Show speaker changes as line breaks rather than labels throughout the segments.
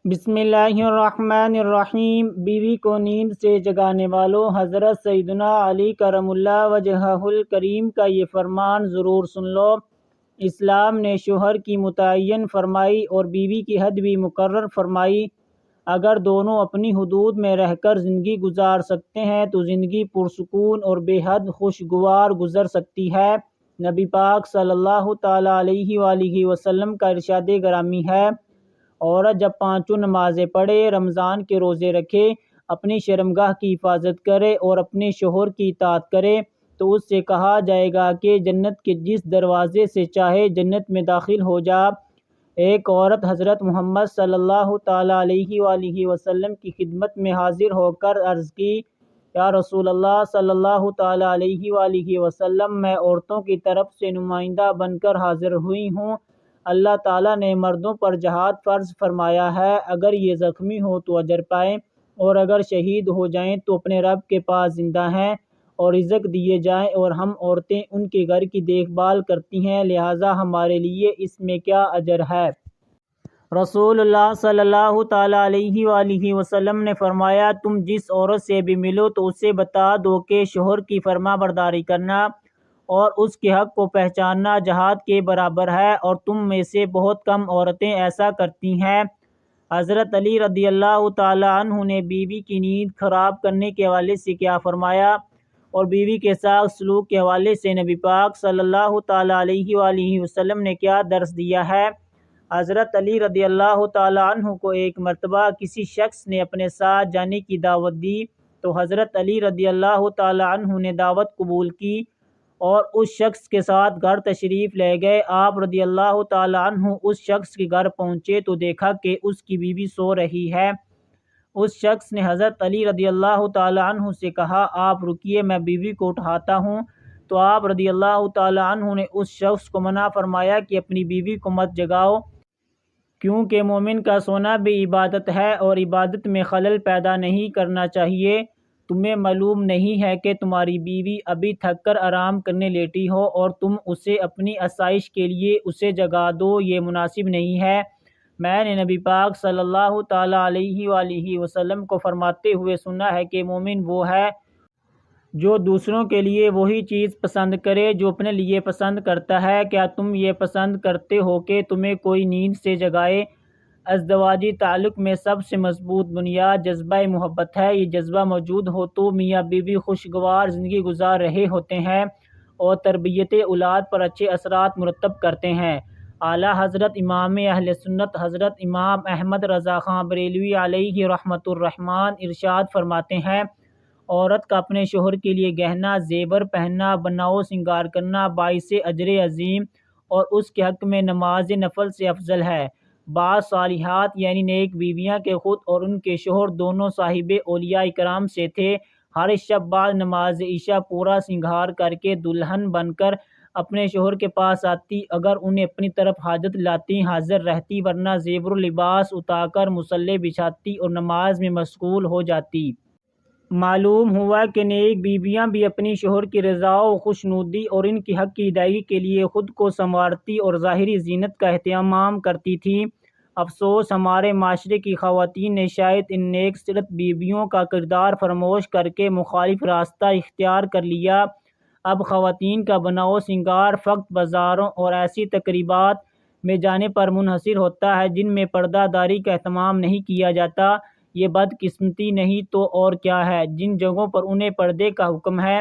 بسم اللہ الرحمن الرحیم۔ بیوی کو نیند سے جگانے والوں، حضرت سیدنا علی کرم اللہ وجہہ الکریم کا یہ فرمان ضرور سن لو۔ اسلام نے شوہر کی متعین فرمائی اور بیوی کی حد بھی مقرر فرمائی۔ اگر دونوں اپنی حدود میں رہ کر زندگی گزار سکتے ہیں تو زندگی پرسکون اور بے حد خوشگوار گزر سکتی ہے۔ نبی پاک صلی اللہ تعالیٰ علیہ وآلہ وسلم کا ارشاد گرامی ہے، عورت جب پانچوں نمازیں پڑھے، رمضان کے روزے رکھے، اپنی شرمگاہ کی حفاظت کرے اور اپنے شوہر کی اطاعت کرے تو اس سے کہا جائے گا کہ جنت کے جس دروازے سے چاہے جنت میں داخل ہو جا۔ ایک عورت حضرت محمد صلی اللہ تعالیٰ علیہ وآلہ وسلم کی خدمت میں حاضر ہو کر عرض کی، یا رسول اللہ صلی اللہ تعالیٰ علیہ وآلہ وسلم، میں عورتوں کی طرف سے نمائندہ بن کر حاضر ہوئی ہوں۔ اللہ تعالیٰ نے مردوں پر جہاد فرض فرمایا ہے، اگر یہ زخمی ہو تو اجر پائیں اور اگر شہید ہو جائیں تو اپنے رب کے پاس زندہ ہیں اور رزق دیے جائیں، اور ہم عورتیں ان کے گھر کی دیکھ بھال کرتی ہیں، لہٰذا ہمارے لیے اس میں کیا اجر ہے۔ رسول اللہ صلی اللہ تعالیٰ علیہ وآلہ وسلم نے فرمایا، تم جس عورت سے بھی ملو تو اسے بتا دو کہ شوہر کی فرما برداری کرنا اور اس کے حق کو پہچاننا جہاد کے برابر ہے، اور تم میں سے بہت کم عورتیں ایسا کرتی ہیں۔ حضرت علی رضی اللہ تعالیٰ عنہ نے بیوی کی نیند خراب کرنے کے حوالے سے کیا فرمایا اور بیوی کے ساتھ سلوک کے حوالے سے نبی پاک صلی اللہ تعالیٰ علیہ وآلہ وسلم نے کیا درس دیا ہے۔ حضرت علی رضی اللہ تعالیٰ عنہ کو ایک مرتبہ کسی شخص نے اپنے ساتھ جانے کی دعوت دی تو حضرت علی رضی اللہ تعالیٰ عنہ نے دعوت قبول کی اور اس شخص کے ساتھ گھر تشریف لے گئے۔ آپ رضی اللہ تعالیٰ عنہ اس شخص کے گھر پہنچے تو دیکھا کہ اس کی بیوی سو رہی ہے۔ اس شخص نے حضرت علی رضی اللہ تعالیٰ عنہ سے کہا، آپ رکیے، میں بیوی کو اٹھاتا ہوں۔ تو آپ رضی اللہ تعالیٰ عنہ نے اس شخص کو منع فرمایا کہ اپنی بیوی کو مت جگاؤ، کیونکہ مومن کا سونا بھی عبادت ہے اور عبادت میں خلل پیدا نہیں کرنا چاہیے۔ تمہیں معلوم نہیں ہے کہ تمہاری بیوی ابھی تھک کر آرام کرنے لیٹی ہو اور تم اسے اپنی آسائش کے لیے اسے جگا دو، یہ مناسب نہیں ہے۔ میں نے نبی پاک صلی اللہ تعالیٰ علیہ وآلہ وسلم کو فرماتے ہوئے سنا ہے کہ مومن وہ ہے جو دوسروں کے لیے وہی چیز پسند کرے جو اپنے لیے پسند کرتا ہے۔ کیا تم یہ پسند کرتے ہو کہ تمہیں کوئی نیند سے جگائے؟ ازدواجی تعلق میں سب سے مضبوط بنیاد جذبہ محبت ہے۔ یہ جذبہ موجود ہو تو میاں بیوی خوشگوار زندگی گزار رہے ہوتے ہیں اور تربیت اولاد پر اچھے اثرات مرتب کرتے ہیں۔ اعلیٰ حضرت امام اہل سنت حضرت امام احمد رضا خان بریلوی علیہ رحمۃ الرحمن ارشاد فرماتے ہیں، عورت کا اپنے شوہر کے لیے گہنا زیور پہننا، بناؤ سنگار کرنا باعث اجر عظیم اور اس کے حق میں نماز نفل سے افضل ہے۔ بعض صالحات یعنی نیک بیویاں کے خود اور ان کے شوہر دونوں صاحب اولیاء کرام سے تھے، ہر شب بعد نماز عشاء پورا سنگار کر کے دلہن بن کر اپنے شوہر کے پاس آتی، اگر انہیں اپنی طرف حاجت لاتی حاضر رہتی، ورنہ زیور و لباس اتار کر مصلی بچھاتی اور نماز میں مشغول ہو جاتی۔ معلوم ہوا کہ نیک بیویاں بھی اپنی شوہر کی رضا و خوشنودی اور ان کی حق کی ادائیگی کے لیے خود کو سنوارتی اور ظاہری زینت کا اہتمام کرتی تھیں۔ افسوس ہمارے معاشرے کی خواتین نے شاید ان نیک سیرت بیویوں کا کردار فراموش کر کے مخالف راستہ اختیار کر لیا۔ اب خواتین کا بناؤ سنگار فقط بازاروں اور ایسی تقریبات میں جانے پر منحصر ہوتا ہے جن میں پردہ داری کا اہتمام نہیں کیا جاتا۔ یہ بدقسمتی نہیں تو اور کیا ہے۔ جن جگہوں پر انہیں پردے کا حکم ہے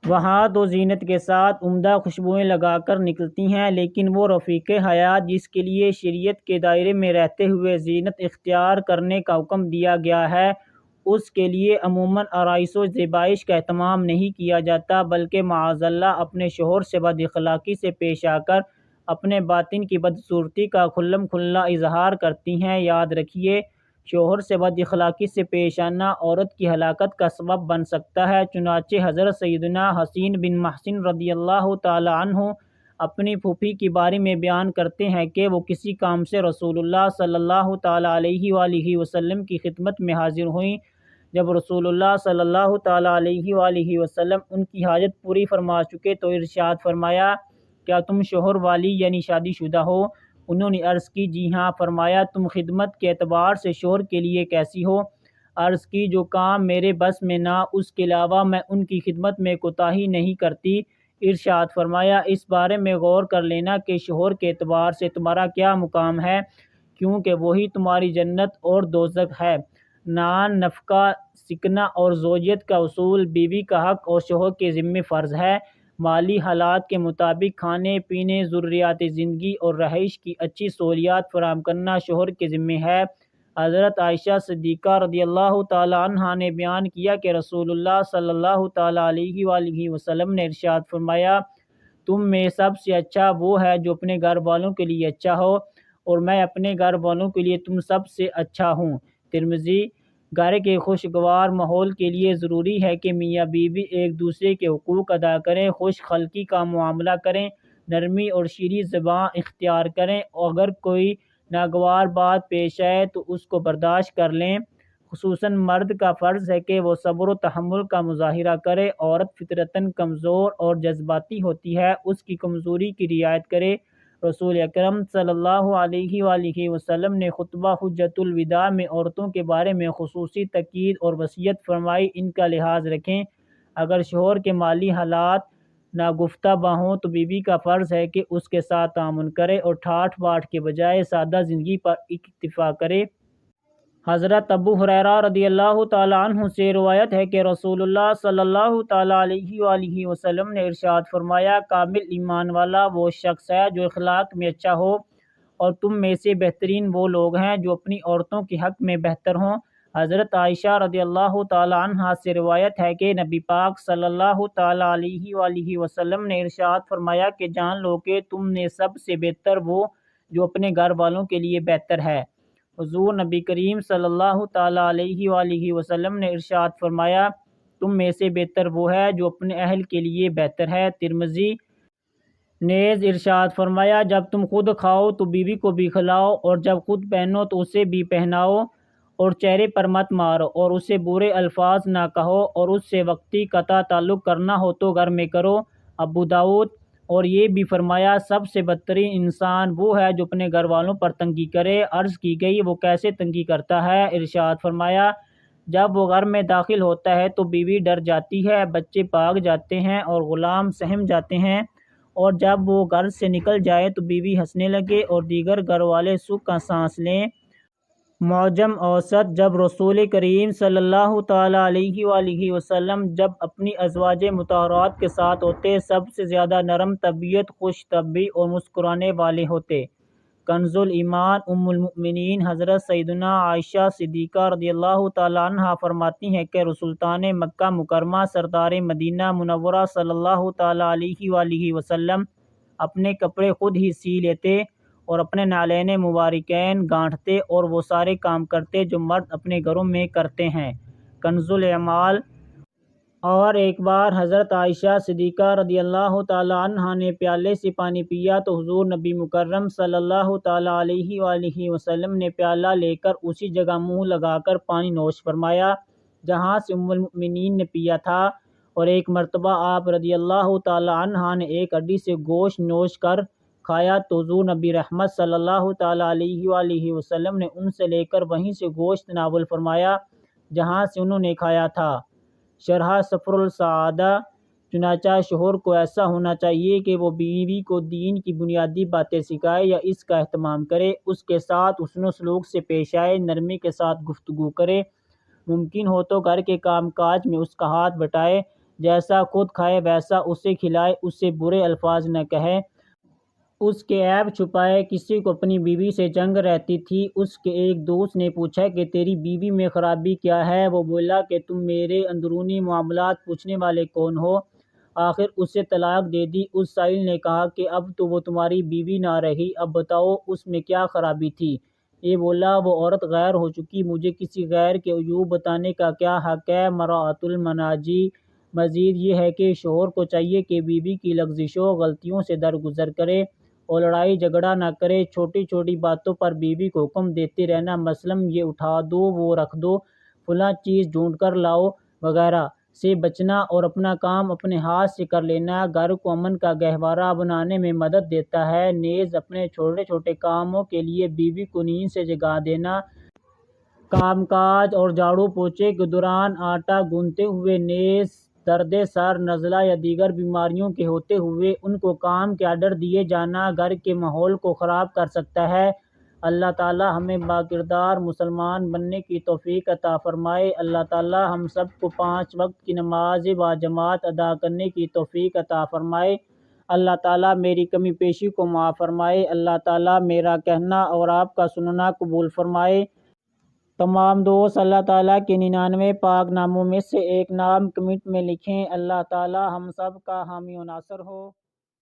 وہاں تو زینت کے ساتھ عمدہ خوشبوئیں لگا کر نکلتی ہیں، لیکن وہ رفیق حیات جس کے لیے شریعت کے دائرے میں رہتے ہوئے زینت اختیار کرنے کا حکم دیا گیا ہے، اس کے لیے عموماً آرائش و زیبائش کا اہتمام نہیں کیا جاتا، بلکہ معاذ اللہ اپنے شوہر سے بد اخلاقی سے پیش آ کر اپنے باطن کی بدصورتی کا کھلم کھلا اظہار کرتی ہیں۔ یاد رکھیے، شوہر سے بد اخلاقی سے پیش آنا عورت کی ہلاکت کا سبب بن سکتا ہے۔ چنانچہ حضرت سیدنا حسین بن محسن رضی اللہ تعالیٰ عنہ اپنی پھوپھی کے بارے میں بیان کرتے ہیں کہ وہ کسی کام سے رسول اللہ صلی اللہ تعالیٰ علیہ وآلہ وسلم کی خدمت میں حاضر ہوئیں۔ جب رسول اللہ صلی اللہ تعالیٰ علیہ وآلہ وسلم ان کی حاجت پوری فرما چکے تو ارشاد فرمایا، کیا تم شوہر والی یعنی شادی شدہ ہو؟ انہوں نے عرض کی جی ہاں۔ فرمایا تم خدمت کے اعتبار سے شوہر کے لیے کیسی ہو؟ عرض کی جو کام میرے بس میں نہ اس کے علاوہ میں ان کی خدمت میں کوتاہی نہیں کرتی۔ ارشاد فرمایا اس بارے میں غور کر لینا کہ شوہر کے اعتبار سے تمہارا کیا مقام ہے، کیونکہ وہی تمہاری جنت اور دوزخ ہے۔ نان، نفقہ، سکنا اور زوجیت کا اصول، بیوی کا حق اور شوہر کے ذمہ فرض ہے۔ مالی حالات کے مطابق کھانے پینے، ضروریات زندگی اور رہائش کی اچھی سہولیات فراہم کرنا شوہر کے ذمہ ہے۔ حضرت عائشہ صدیقہ رضی اللہ تعالی عنہا نے بیان کیا کہ رسول اللہ صلی اللہ تعالی علیہ وآلہ وسلم نے ارشاد فرمایا تم میں سب سے اچھا وہ ہے جو اپنے گھر والوں کے لیے اچھا ہو، اور میں اپنے گھر والوں کے لیے تم سب سے اچھا ہوں۔ ترمذی۔ گھر کے خوشگوار ماحول کے لیے ضروری ہے کہ میاں بیوی ایک دوسرے کے حقوق ادا کریں، خوش خلقی کا معاملہ کریں، نرمی اور شیریں زبان اختیار کریں، اور اگر کوئی ناگوار بات پیش آئے تو اس کو برداشت کر لیں۔ خصوصاً مرد کا فرض ہے کہ وہ صبر و تحمل کا مظاہرہ کرے۔ عورت فطرتاً کمزور اور جذباتی ہوتی ہے، اس کی کمزوری کی رعایت کرے۔ رسول اکرم صلی اللہ علیہ وآلہ وسلم نے خطبہ حجۃ الوداع میں عورتوں کے بارے میں خصوصی تاکید اور وصیت فرمائی ان کا لحاظ رکھیں۔ اگر شوہر کے مالی حالات ناگفتہ ہوں تو بیوی کا فرض ہے کہ اس کے ساتھ تعاون کرے اور ٹھاٹھ باٹھ کے بجائے سادہ زندگی پر اکتفا کرے۔ حضرت ابو ہریرہ رضی اللہ تعالی عنہ سے روایت ہے کہ رسول اللہ صلی اللہ تعالی علیہ وآلہ وسلم نے ارشاد فرمایا کامل ایمان والا وہ شخص ہے جو اخلاق میں اچھا ہو، اور تم میں سے بہترین وہ لوگ ہیں جو اپنی عورتوں کے حق میں بہتر ہوں۔ حضرت عائشہ رضی اللہ تعالی عنہا سے روایت ہے کہ نبی پاک صلی اللہ تعالی علیہ وآلہ وسلم نے ارشاد فرمایا کہ جان لو کہ تم نے سب سے بہتر وہ جو اپنے گھر والوں کے لیے بہتر ہے۔ حضور نبی کریم صلی اللہ تعالی علیہ وآلہ وسلم نے ارشاد فرمایا تم میں سے بہتر وہ ہے جو اپنے اہل کے لیے بہتر ہے۔ ترمذی۔ نیز ارشاد فرمایا جب تم خود کھاؤ تو بیوی کو بھی کھلاؤ، اور جب خود پہنو تو اسے بھی پہناؤ، اور چہرے پر مت مارو، اور اسے برے الفاظ نہ کہو، اور اس سے وقتی قطع تعلق کرنا ہو تو گھر میں کرو۔ ابو داؤد۔ اور یہ بھی فرمایا سب سے بدترین انسان وہ ہے جو اپنے گھر والوں پر تنگی کرے۔ عرض کی گئی وہ کیسے تنگی کرتا ہے؟ ارشاد فرمایا جب وہ گھر میں داخل ہوتا ہے تو بیوی ڈر جاتی ہے، بچے بھاگ جاتے ہیں اور غلام سہم جاتے ہیں، اور جب وہ گھر سے نکل جائے تو بیوی ہنسنے لگے اور دیگر گھر والے سکھ کا سانس لیں۔ معجم اوسط۔ جب رسول کریم صلی اللہ تعالی علیہ وآلہ وسلم جب اپنی ازواج مطہرات کے ساتھ ہوتے سب سے زیادہ نرم طبیعت، خوش طبعی اور مسکرانے والے ہوتے۔ کنز الایمان۔ ام المؤمنین حضرت سیدنا عائشہ صدیقہ رضی اللہ تعالی عنہا فرماتی ہیں کہ سلطان مکہ مکرمہ سردار مدینہ منورہ صلی اللہ تعالی علیہ وآلہ وسلم اپنے کپڑے خود ہی سی لیتے اور اپنے نالین مبارکین گانٹھتے اور وہ سارے کام کرتے جو مرد اپنے گھروں میں کرتے ہیں۔ کنز الاعمال۔ اور ایک بار حضرت عائشہ صدیقہ رضی اللہ تعالی عنہا نے پیالے سے پانی پیا تو حضور نبی مکرم صلی اللہ تعالی علیہ وآلہ وسلم نے پیالہ لے کر اسی جگہ منہ لگا کر پانی نوش فرمایا جہاں سے ام المؤمنین نے پیا تھا، اور ایک مرتبہ آپ رضی اللہ تعالی عنہا نے ایک ہڈی سے گوشت نوش کر کھایا تو حضور نبی رحمت صلی اللہ تعالی علیہ وآلہ وسلم نے ان سے لے کر وہیں سے گوشت ناول فرمایا جہاں سے انہوں نے کھایا تھا۔ شرح سفر السعادہ۔ چنانچہ شوہر کو ایسا ہونا چاہیے کہ وہ بیوی کو دین کی بنیادی باتیں سکھائے یا اس کا اہتمام کرے، اس کے ساتھ حسن و سلوک سے پیش آئے، نرمی کے ساتھ گفتگو کرے، ممکن ہو تو گھر کے کام کاج میں اس کا ہاتھ بٹائے، جیسا خود کھائے ویسا اسے کھلائے، اس سے برے الفاظ نہ کہے، اس کے عیب چھپائے۔ کسی کو اپنی بیوی سے جنگ رہتی تھی۔ اس کے ایک دوست نے پوچھا کہ تیری بیوی میں خرابی کیا ہے؟ وہ بولا کہ تم میرے اندرونی معاملات پوچھنے والے کون ہو؟ آخر اسے طلاق دے دی۔ اس سائل نے کہا کہ اب تو وہ تمہاری بیوی نہ رہی، اب بتاؤ اس میں کیا خرابی تھی؟ یہ بولا وہ عورت غیر ہو چکی، مجھے کسی غیر کے عیوب بتانے کا کیا حق ہے؟ مراعات المناجی۔ مزید یہ ہے کہ شوہر کو چاہیے کہ بیوی کی لغزشوں غلطیوں سے درگزر کرے اور لڑائی جھگڑا نہ کرے، چھوٹی چھوٹی باتوں پر بیوی کو حکم دیتے رہنا، مثلاً یہ اٹھا دو، وہ رکھ دو، فلاں چیز ڈھونڈ کر لاؤ وغیرہ، سے بچنا اور اپنا کام اپنے ہاتھ سے کر لینا گھر کو امن کا گہوارہ بنانے میں مدد دیتا ہے۔ نیز اپنے چھوٹے چھوٹے کاموں کے لیے بیوی کو نیند سے جگا دینا، کام کاج اور جھاڑو پوچھے کے دوران آٹا گوندھتے ہوئے، نیز درد سر، نزلہ یا دیگر بیماریوں کے ہوتے ہوئے ان کو کام کے آرڈر دیے جانا گھر کے ماحول کو خراب کر سکتا ہے۔ اللہ تعالیٰ ہمیں باکردار مسلمان بننے کی توفیق عطا فرمائے۔ اللہ تعالیٰ ہم سب کو 5 وقت کی نماز باجماعت ادا کرنے کی توفیق عطا فرمائے۔ اللہ تعالیٰ میری کمی پیشی کو معاف فرمائے۔ اللہ تعالیٰ میرا کہنا اور آپ کا سننا قبول فرمائے۔ تمام دوست اللہ تعالیٰ کے 99 پاک ناموں میں سے ایک نام کمنٹ میں لکھیں۔ اللہ تعالیٰ ہم سب کا حامی و ناصر ہو۔